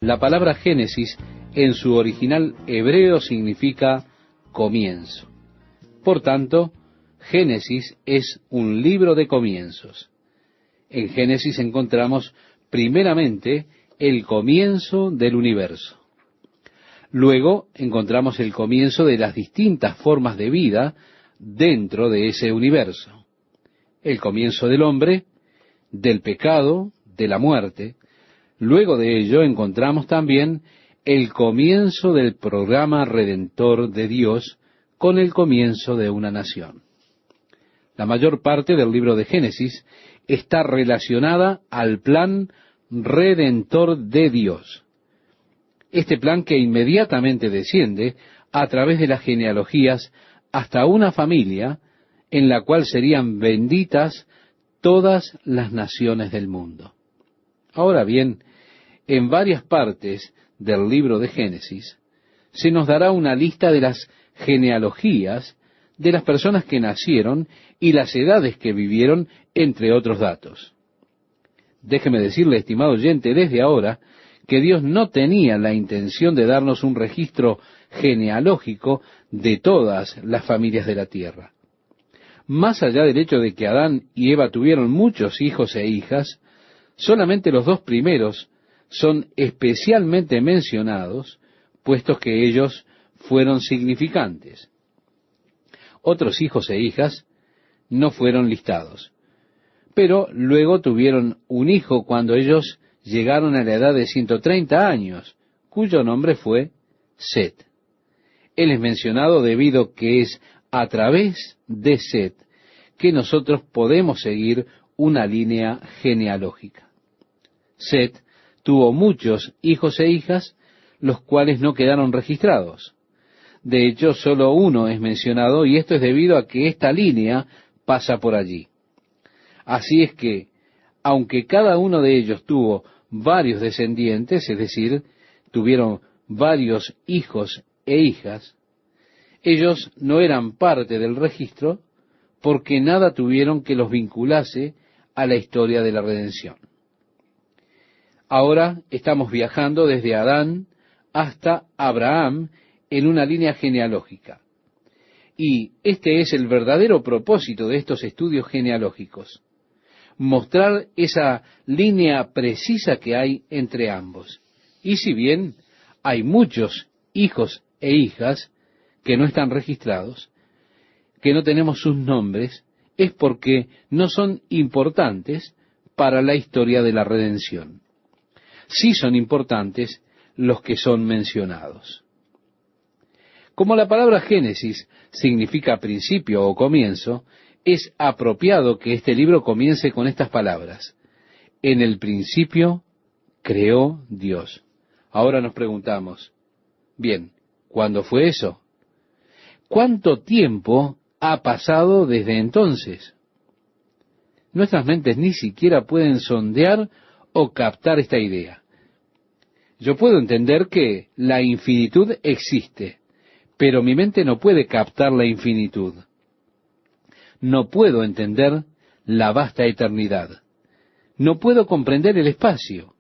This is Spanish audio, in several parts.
La palabra Génesis en su original hebreo significa comienzo. Por tanto, Génesis es un libro de comienzos. En Génesis encontramos primeramente el comienzo del universo. Luego encontramos el comienzo de las distintas formas de vida dentro de ese universo. El comienzo del hombre, del pecado, de la muerte. Luego de ello encontramos también el comienzo del programa redentor de Dios con el comienzo de una nación. La mayor parte del libro de Génesis está relacionada al plan redentor de Dios. Este plan que inmediatamente desciende a través de las genealogías hasta una familia en la cual serían benditas todas las naciones del mundo. Ahora bien, en varias partes del libro de Génesis se nos dará una lista de las genealogías de las personas que nacieron y las edades que vivieron, entre otros datos. Déjeme decirle, estimado oyente, desde ahora, que Dios no tenía la intención de darnos un registro genealógico de todas las familias de la tierra. Más allá del hecho de que Adán y Eva tuvieron muchos hijos e hijas, solamente los dos primeros son especialmente mencionados, puestos que ellos fueron significantes. Otros hijos e hijas no fueron listados, pero luego tuvieron un hijo cuando ellos llegaron a la edad de 130 años, cuyo nombre fue Set. Él es mencionado debido que es a través de Set que nosotros podemos seguir una línea genealógica. Set tuvo muchos hijos e hijas, los cuales no quedaron registrados. De hecho, solo uno es mencionado, y esto es debido a que esta línea pasa por allí. Así es que, aunque cada uno de ellos tuvo varios descendientes, es decir, tuvieron varios hijos e hijas, ellos no eran parte del registro porque nada tuvieron que los vinculase a la historia de la redención. Ahora estamos viajando desde Adán hasta Abraham en una línea genealógica. Y este es el verdadero propósito de estos estudios genealógicos: mostrar esa línea precisa que hay entre ambos. Y si bien hay muchos hijos e hijas que no están registrados, que no tenemos sus nombres, es porque no son importantes para la historia de la redención. Sí son importantes los que son mencionados. Como la palabra Génesis significa principio o comienzo, es apropiado que este libro comience con estas palabras: en el principio creó Dios. Ahora nos preguntamos, bien, ¿cuándo fue eso? ¿Cuánto tiempo ha pasado desde entonces? Nuestras mentes ni siquiera pueden sondear o captar esta idea. Yo puedo entender que la infinitud existe, pero mi mente no puede captar la infinitud. No puedo entender la vasta eternidad. No puedo comprender el espacio.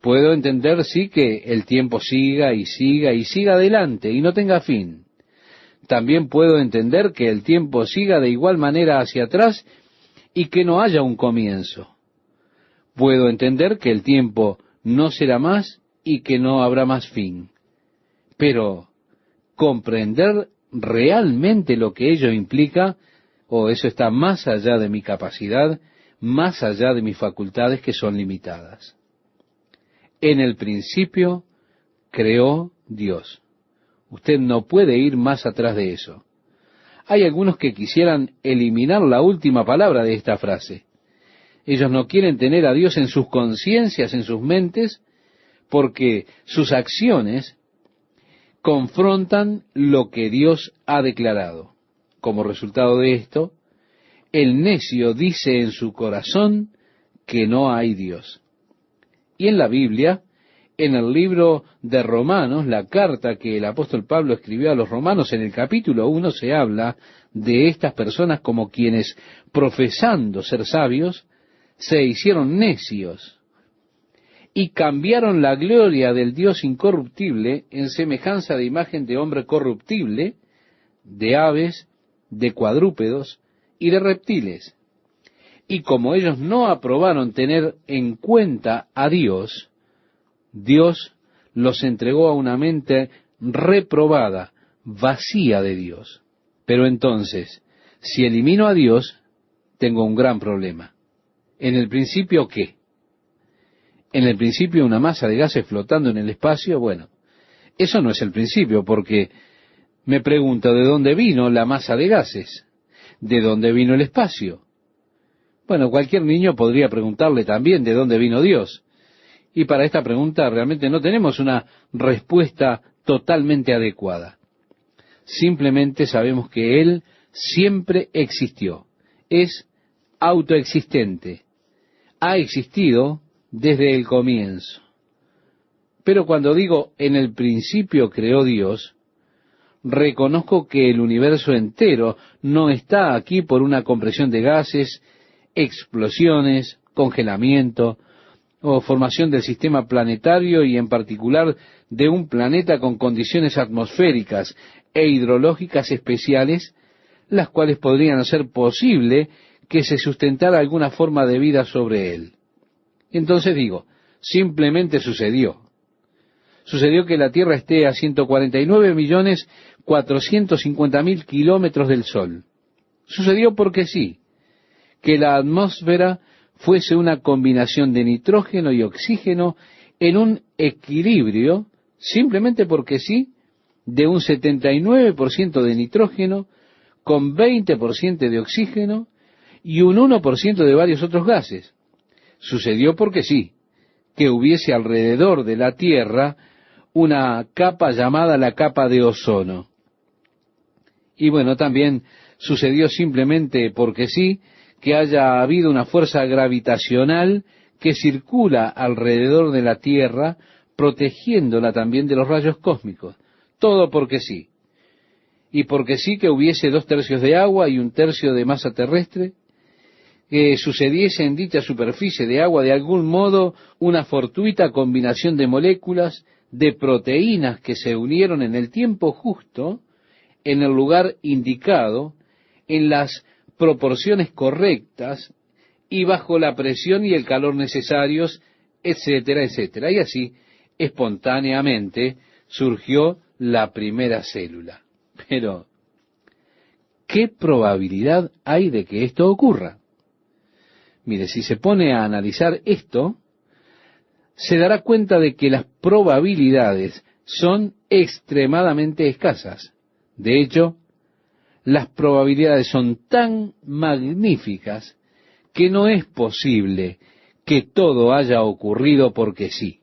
Puedo entender, sí, que el tiempo siga y siga y siga adelante y no tenga fin. También puedo entender que el tiempo siga de igual manera hacia atrás y que no haya un comienzo. Puedo entender que el tiempo no será más y que no habrá más fin. Pero comprender realmente lo que ello implica, eso está más allá de mi capacidad, más allá de mis facultades, que son limitadas. En el principio creó Dios. Usted no puede ir más atrás de eso. Hay algunos que quisieran eliminar la última palabra de esta frase. Ellos no quieren tener a Dios en sus conciencias, en sus mentes, porque sus acciones confrontan lo que Dios ha declarado. Como resultado de esto, el necio dice en su corazón que no hay Dios. Y en la Biblia, en el libro de Romanos, la carta que el apóstol Pablo escribió a los romanos, en el capítulo 1 se habla de estas personas como quienes, profesando ser sabios, se hicieron necios. y cambiaron la gloria del Dios incorruptible en semejanza de imagen de hombre corruptible, de aves, de cuadrúpedos y de reptiles. Y como ellos no aprobaron tener en cuenta a Dios, Dios los entregó a una mente reprobada, vacía de Dios. Pero entonces, si elimino a Dios, tengo un gran problema. ¿En el principio qué? En el principio una masa de gases flotando en el espacio. Bueno, eso no es el principio, porque me pregunto, ¿de dónde vino la masa de gases? ¿De dónde vino el espacio? Bueno, cualquier niño podría preguntarle también de dónde vino Dios. Y para esta pregunta realmente no tenemos una respuesta totalmente adecuada. Simplemente sabemos que Él siempre existió. Es autoexistente. Ha existido desde el comienzo. Pero cuando digo en el principio creó Dios, reconozco que el universo entero no está aquí por una compresión de gases, explosiones, congelamiento o formación del sistema planetario y en particular de un planeta con condiciones atmosféricas e hidrológicas especiales, las cuales podrían hacer posible que se sustentara alguna forma de vida sobre él. Entonces digo, simplemente sucedió. Sucedió que la Tierra esté a 149.450.000 kilómetros del Sol. Sucedió porque sí, que la atmósfera fuese una combinación de nitrógeno y oxígeno en un equilibrio, simplemente porque sí, de un 79% de nitrógeno con 20% de oxígeno y un 1% de varios otros gases. Sucedió porque sí, que hubiese alrededor de la Tierra una capa llamada la capa de ozono. Y bueno, también sucedió simplemente porque sí, que haya habido una fuerza gravitacional que circula alrededor de la Tierra, protegiéndola también de los rayos cósmicos. Todo porque sí. Y porque sí que hubiese 2/3 de agua y 1/3 de masa terrestre, que sucediese en dicha superficie de agua de algún modo una fortuita combinación de moléculas, de proteínas que se unieron en el tiempo justo, en el lugar indicado, en las proporciones correctas y bajo la presión y el calor necesarios, etcétera, etcétera. Y así, espontáneamente, surgió la primera célula. Pero, ¿qué probabilidad hay de que esto ocurra? Mire, si se pone a analizar esto, se dará cuenta de que las probabilidades son extremadamente escasas. De hecho, las probabilidades son tan magníficas que no es posible que todo haya ocurrido porque sí.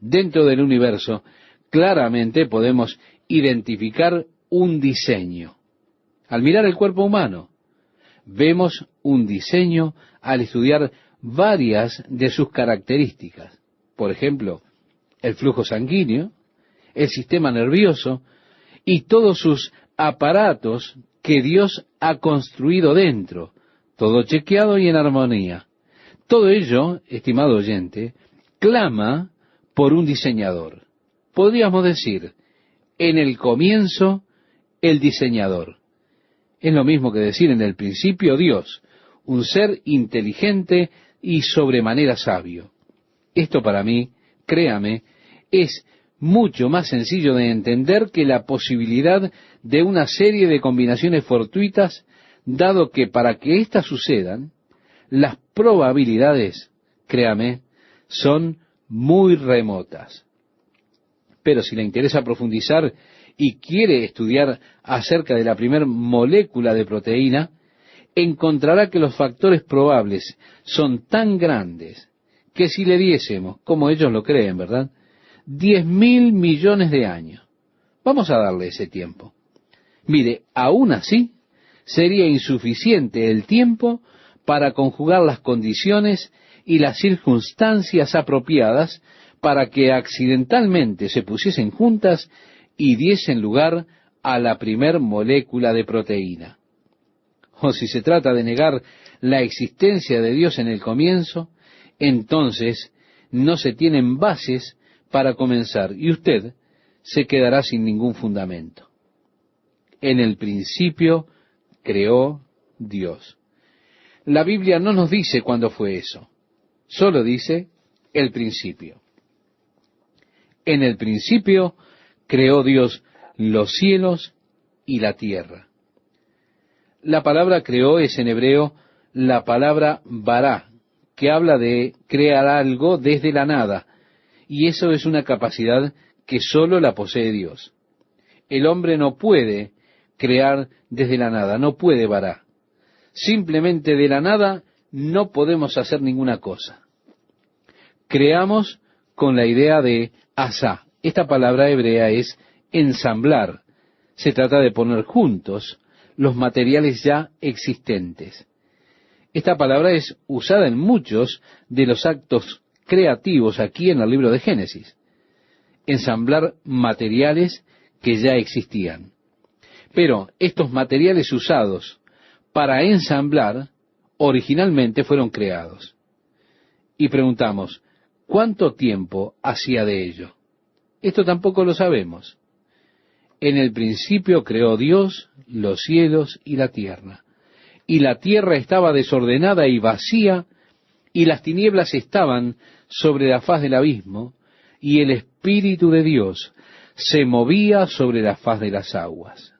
Dentro del universo, claramente podemos identificar un diseño. Al mirar el cuerpo humano, vemos un diseño al estudiar varias de sus características. Por ejemplo, el flujo sanguíneo, el sistema nervioso y todos sus aparatos que Dios ha construido dentro, todo chequeado y en armonía. Todo ello, estimado oyente, clama por un diseñador. Podríamos decir, en el comienzo, el diseñador. Es lo mismo que decir en el principio Dios, un ser inteligente y sobremanera sabio. Esto para mí, créame, es mucho más sencillo de entender que la posibilidad de una serie de combinaciones fortuitas, dado que para que éstas sucedan, las probabilidades, créame, son muy remotas. Pero si le interesa profundizar y quiere estudiar acerca de la primer molécula de proteína, encontrará que los factores probables son tan grandes que si le diésemos, como ellos lo creen, ¿verdad?, 10.000 millones de años. Vamos a darle ese tiempo. Mire, aún así, sería insuficiente el tiempo para conjugar las condiciones y las circunstancias apropiadas para que accidentalmente se pusiesen juntas y diesen lugar a la primer molécula de proteína. O si se trata de negar la existencia de Dios en el comienzo, entonces no se tienen bases para comenzar, y usted se quedará sin ningún fundamento. En el principio creó Dios. La Biblia no nos dice cuándo fue eso, solo dice el principio. En el principio creó Dios los cielos y la tierra. La palabra creó es en hebreo la palabra bará, que habla de crear algo desde la nada, y eso es una capacidad que sólo la posee Dios. El hombre no puede crear desde la nada, no puede bará. Simplemente de la nada no podemos hacer ninguna cosa. Creamos con la idea de asá. Esta palabra hebrea es ensamblar. Se trata de poner juntos los materiales ya existentes. Esta palabra es usada en muchos de los actos creativos aquí en el libro de Génesis. Ensamblar materiales que ya existían. Pero estos materiales usados para ensamblar originalmente fueron creados. Y preguntamos, ¿cuánto tiempo hacía de ello? Esto tampoco lo sabemos. En el principio creó Dios los cielos y la tierra. Y la tierra estaba desordenada y vacía, y las tinieblas estaban sobre la faz del abismo, y el Espíritu de Dios se movía sobre la faz de las aguas.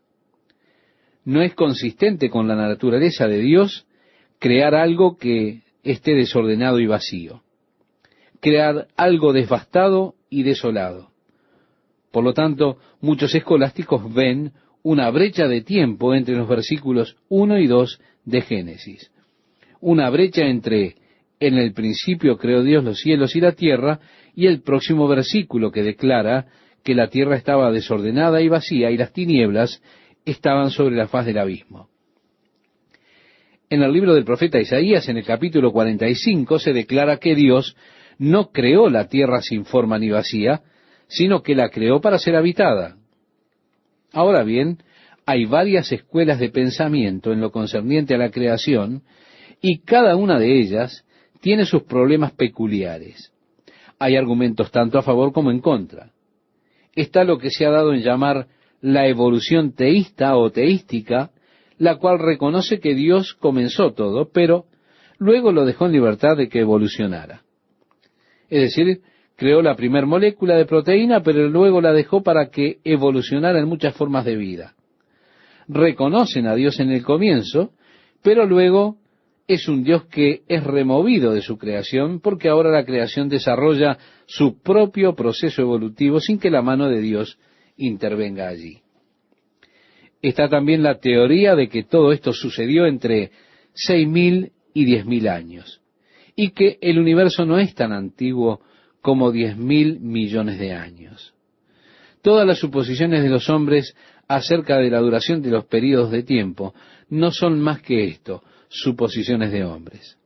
No es consistente con la naturaleza de Dios crear algo que esté desordenado y vacío. Crear algo devastado y desolado. Por lo tanto, muchos escolásticos ven una brecha de tiempo entre los versículos 1 y 2 de Génesis. Una brecha entre en el principio creó Dios los cielos y la tierra, y el próximo versículo que declara que la tierra estaba desordenada y vacía y las tinieblas estaban sobre la faz del abismo. En el libro del profeta Isaías, en el capítulo 45, se declara que Dios no creó la tierra sin forma ni vacía, sino que la creó para ser habitada. Ahora bien, hay varias escuelas de pensamiento en lo concerniente a la creación, y cada una de ellas tiene sus problemas peculiares. Hay argumentos tanto a favor como en contra. Está lo que se ha dado en llamar la evolución teísta o teística, la cual reconoce que Dios comenzó todo, pero luego lo dejó en libertad de que evolucionara. Es decir, creó la primer molécula de proteína, pero luego la dejó para que evolucionara en muchas formas de vida. Reconocen a Dios en el comienzo, pero luego es un Dios que es removido de su creación, porque ahora la creación desarrolla su propio proceso evolutivo sin que la mano de Dios intervenga allí. Está también la teoría de que todo esto sucedió entre 6.000 y 10.000 años, y que el universo no es tan antiguo como 10.000 millones de años. Todas las suposiciones de los hombres acerca de la duración de los períodos de tiempo no son más que esto, suposiciones de hombres.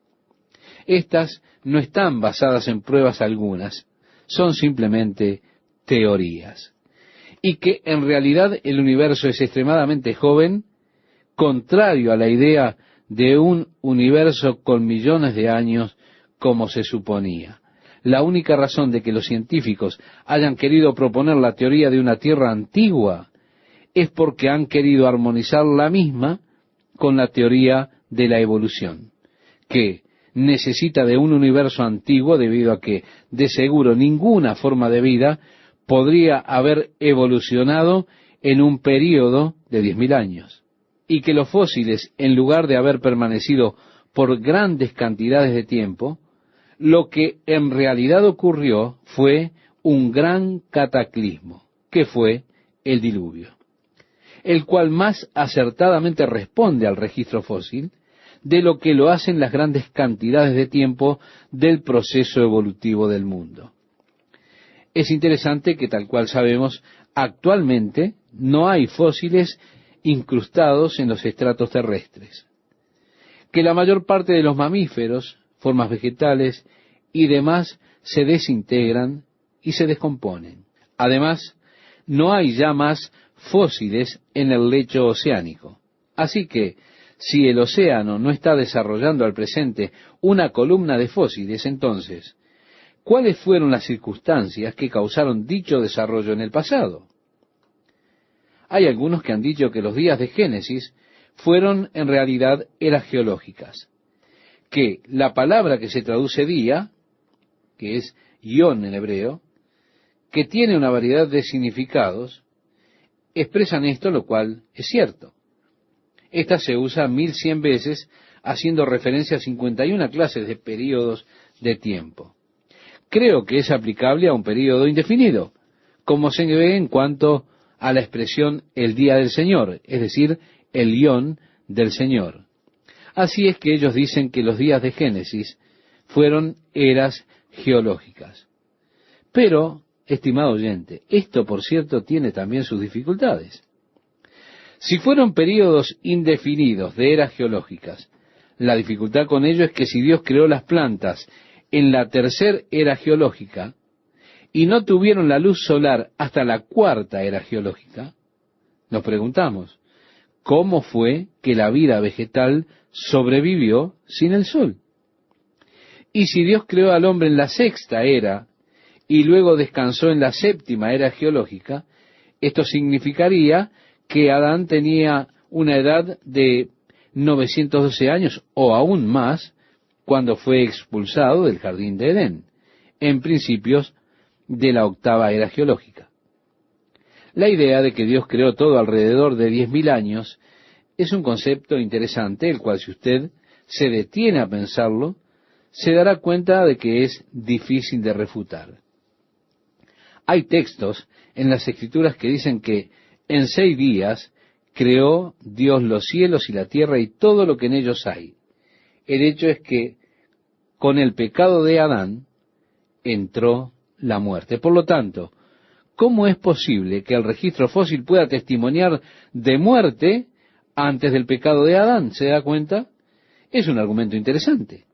Estas no están basadas en pruebas algunas, son simplemente teorías. Y que en realidad el universo es extremadamente joven, contrario a la idea de un universo con millones de años como se suponía. La única razón de que los científicos hayan querido proponer la teoría de una Tierra antigua es porque han querido armonizar la misma con la teoría de la evolución, que necesita de un universo antiguo debido a que, de seguro, ninguna forma de vida podría haber evolucionado en un período de 10.000 años, y que los fósiles, en lugar de haber permanecido por grandes cantidades de tiempo, lo que en realidad ocurrió fue un gran cataclismo, que fue el diluvio, el cual más acertadamente responde al registro fósil de lo que lo hacen las grandes cantidades de tiempo del proceso evolutivo del mundo. Es interesante que, tal cual sabemos, actualmente no hay fósiles incrustados en los estratos terrestres, que la mayor parte de los mamíferos, formas vegetales y demás se desintegran y se descomponen. Además, no hay ya más fósiles en el lecho oceánico. Así que, si el océano no está desarrollando al presente una columna de fósiles, entonces, ¿Cuáles fueron las circunstancias que causaron dicho desarrollo en el pasado? Hay algunos que han dicho que los días de Génesis fueron en realidad eras geológicas, que la palabra que se traduce día, que es yón en hebreo, que tiene una variedad de significados, expresan esto, lo cual es cierto. Esta se usa 1100 veces, haciendo referencia a 51 clases de períodos de tiempo. Creo que es aplicable a un período indefinido, como se ve en cuanto a la expresión el día del Señor, es decir, el yón del Señor. Así es que ellos dicen que los días de Génesis fueron eras geológicas. Pero, estimado oyente, esto por cierto tiene también sus dificultades. Si fueron períodos indefinidos de eras geológicas, la dificultad con ello es que si Dios creó las plantas en la tercera era geológica y no tuvieron la luz solar hasta la cuarta era geológica, nos preguntamos, ¿cómo fue que la vida vegetal sobrevivió sin el sol? Y si Dios creó al hombre en la sexta era y luego descansó en la séptima era geológica, esto significaría que Adán tenía una edad de 912 años o aún más cuando fue expulsado del jardín de Edén, en principios de la octava era geológica. La idea de que Dios creó todo alrededor de 10.000 años es un concepto interesante, el cual si usted se detiene a pensarlo, se dará cuenta de que es difícil de refutar. Hay textos en las Escrituras que dicen que en 6 días creó Dios los cielos y la tierra y todo lo que en ellos hay. El hecho es que con el pecado de Adán entró la muerte. Por lo tanto, ¿cómo es posible que el registro fósil pueda testimoniar de muerte antes del pecado de Adán? ¿Se da cuenta? Es un argumento interesante.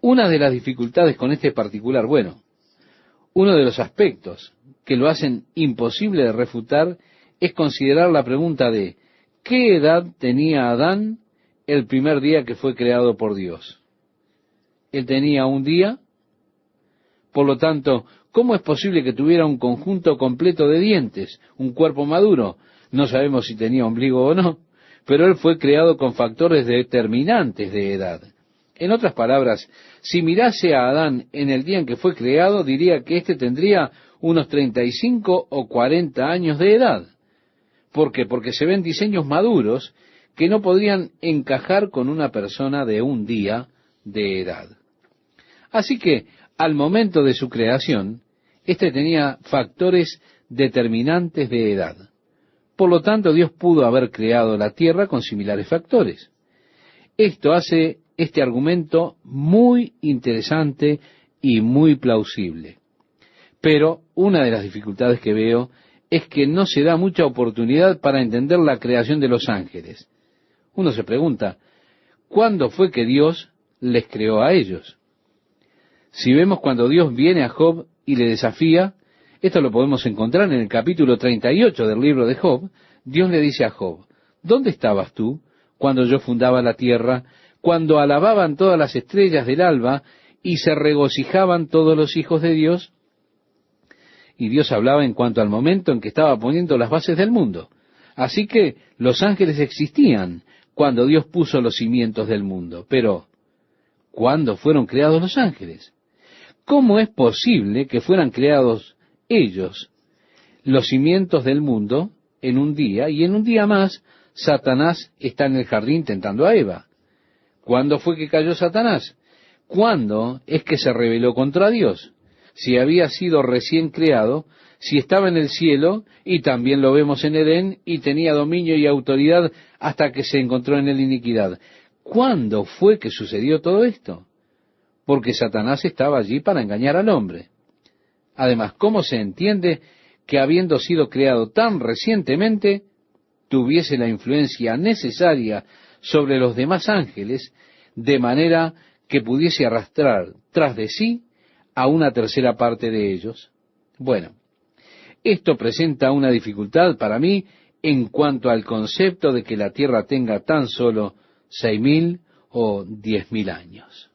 Una de las dificultades con este particular, uno de los aspectos que lo hacen imposible de refutar es considerar la pregunta de ¿qué edad tenía Adán el primer día que fue creado por Dios? Él tenía un día, por lo tanto, ¿cómo es posible que tuviera un conjunto completo de dientes, un cuerpo maduro? No sabemos si tenía ombligo o no, pero él fue creado con factores determinantes de edad. En otras palabras, si mirase a Adán en el día en que fue creado, diría que éste tendría unos 35 o 40 años de edad. ¿Por qué? Porque se ven diseños maduros que no podrían encajar con una persona de un día de edad. Así que, al momento de su creación, éste tenía factores determinantes de edad. Por lo tanto, Dios pudo haber creado la tierra con similares factores. Esto hace este argumento muy interesante y muy plausible. Pero una de las dificultades que veo es que no se da mucha oportunidad para entender la creación de los ángeles. Uno se pregunta, ¿cuándo fue que Dios les creó a ellos? Si vemos cuando Dios viene a Job y le desafía, esto lo podemos encontrar en el capítulo 38 del libro de Job. Dios le dice a Job, ¿dónde estabas tú cuando yo fundaba la tierra, cuando alababan todas las estrellas del alba y se regocijaban todos los hijos de Dios? Y Dios hablaba en cuanto al momento en que estaba poniendo las bases del mundo. Así que los ángeles existían cuando Dios puso los cimientos del mundo. Pero, ¿cuándo fueron creados los ángeles? ¿Cómo es posible que fueran creados ellos, los cimientos del mundo, en un día, y en un día más Satanás está en el jardín tentando a Eva? ¿Cuándo fue que cayó Satanás? ¿Cuándo es que se rebeló contra Dios? Si había sido recién creado, si estaba en el cielo, y también lo vemos en Edén, y tenía dominio y autoridad hasta que se encontró en él iniquidad. ¿Cuándo fue que sucedió todo esto? Porque Satanás estaba allí para engañar al hombre. Además, ¿cómo se entiende que habiendo sido creado tan recientemente, tuviese la influencia necesaria sobre los demás ángeles, de manera que pudiese arrastrar tras de sí a una tercera parte de ellos? Bueno, esto presenta una dificultad para mí en cuanto al concepto de que la Tierra tenga tan solo 6.000 o 10.000 años.